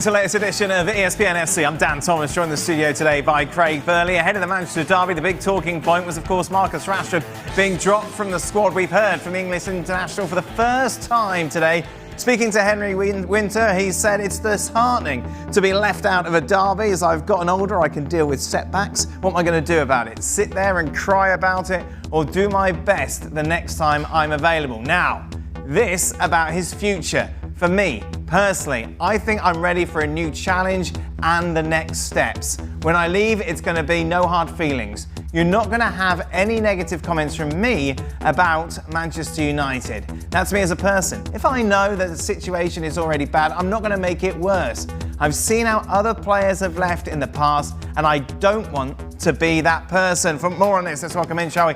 It's the latest edition of ESPN FC. I'm Dan Thomas, joined in the studio today by Craig Burley. Ahead of the Manchester derby, the big talking point was, of course, Marcus Rashford being dropped from the squad. We've heard from the English international for the first time today. Speaking to Henry Winter, he said it's disheartening to be left out of a derby. As I've gotten older, I can deal with setbacks. What am I going to do about it? Sit there and cry about it, or do my best the next time I'm available? Now, this about his future. For me, personally, I think I'm ready for a new challenge and the next steps. When I leave, it's going to be no hard feelings. You're not going to have any negative comments from me about Manchester United. That's me as a person. If I know that the situation is already bad, I'm not going to make it worse. I've seen how other players have left in the past, and I don't want to be that person. For more on this, let's welcome in, shall we?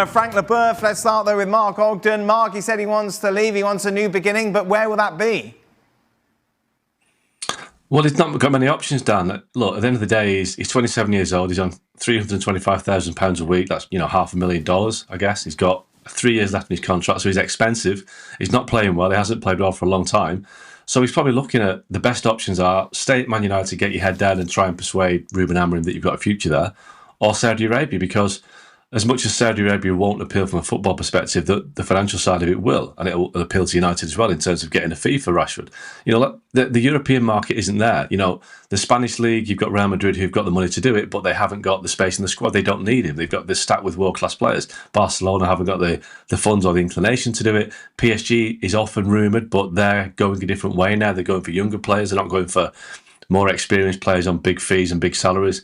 Frank Leboeuf. Let's start though with Mark Ogden. Mark, he said he wants to leave, he wants a new beginning, but where will that be? Well, he's not got many options, Dan. Look, at the end of the day, he's 27 years old. He's on £325,000 a week. That's, $500,000, I guess. He's got 3 years left in his contract, so he's expensive. He's not playing well. He hasn't played well for a long time. So he's probably looking at the best options are stay at Man United, get your head down and try and persuade Ruben Amorim that you've got a future there, or Saudi Arabia, because as much as Saudi Arabia won't appeal from a football perspective, the financial side of it will, and it will appeal to United as well in terms of getting a fee for Rashford. The European market isn't there. The Spanish league, you've got Real Madrid who've got the money to do it, but they haven't got the space in the squad. They don't need him. They've got this stack with world-class players. Barcelona haven't got the funds or the inclination to do it. PSG is often rumoured, but they're going a different way now. They're going for younger players. They're not going for more experienced players on big fees and big salaries.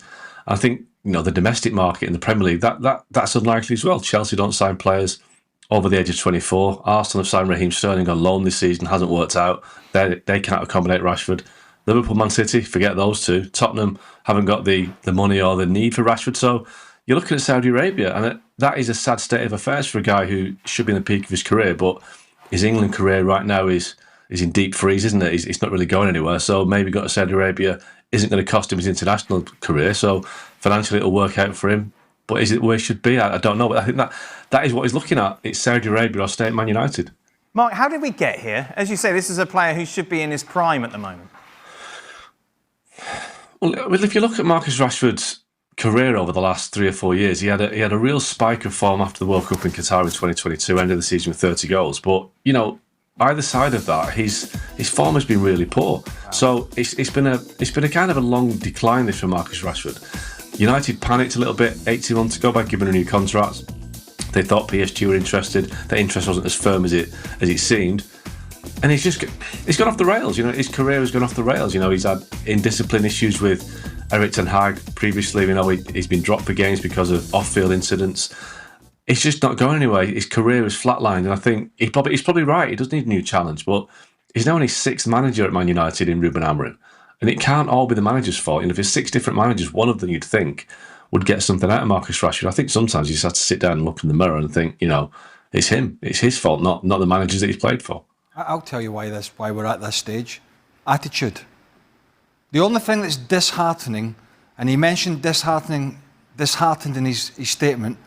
I think the domestic market in the Premier League, that's unlikely as well. Chelsea don't sign players over the age of 24. Arsenal have signed Raheem Sterling on loan this season, hasn't worked out. They can't accommodate Rashford. Liverpool, Man City, forget those two. Tottenham haven't got the money or the need for Rashford. So you're looking at Saudi Arabia, and that is a sad state of affairs for a guy who should be in the peak of his career, but his England career right now is in deep freeze, isn't it? He's not really going anywhere. So maybe going to Saudi Arabia isn't going to cost him his international career. So financially it'll work out for him. But is it where he should be? I don't know. But I think that is what he's looking at. It's Saudi Arabia or stay at Man United. Mark, how did we get here? As you say, this is a player who should be in his prime at the moment. Well, if you look at Marcus Rashford's career over the last 3 or 4 years, he had a real spike of form after the World Cup in Qatar in 2022, ended the season with 30 goals. But, either side of that, his form has been really poor. So it's been a kind of a long decline this for Marcus Rashford. United panicked a little bit 18 months ago by giving a new contract. They thought PSG were interested. Their interest wasn't as firm as it seemed, and he's gone off the rails. His career has gone off the rails. He's had indiscipline issues with Erik ten Hag previously. He's been dropped for games because of off-field incidents. It's just not going anywhere. His career is flatlined, and I think he's probably right. He does need a new challenge, but he's now only 6th manager at Man United in Ruben Amorim, and it can't all be the manager's fault. If there's 6 different managers, one of them you'd think would get something out of Marcus Rashford. I think sometimes you just have to sit down and look in the mirror and think, it's him. It's his fault, not the managers that he's played for. I'll tell you why we're at this stage. Attitude. The only thing that's disheartening, and he mentioned disheartened in his statement,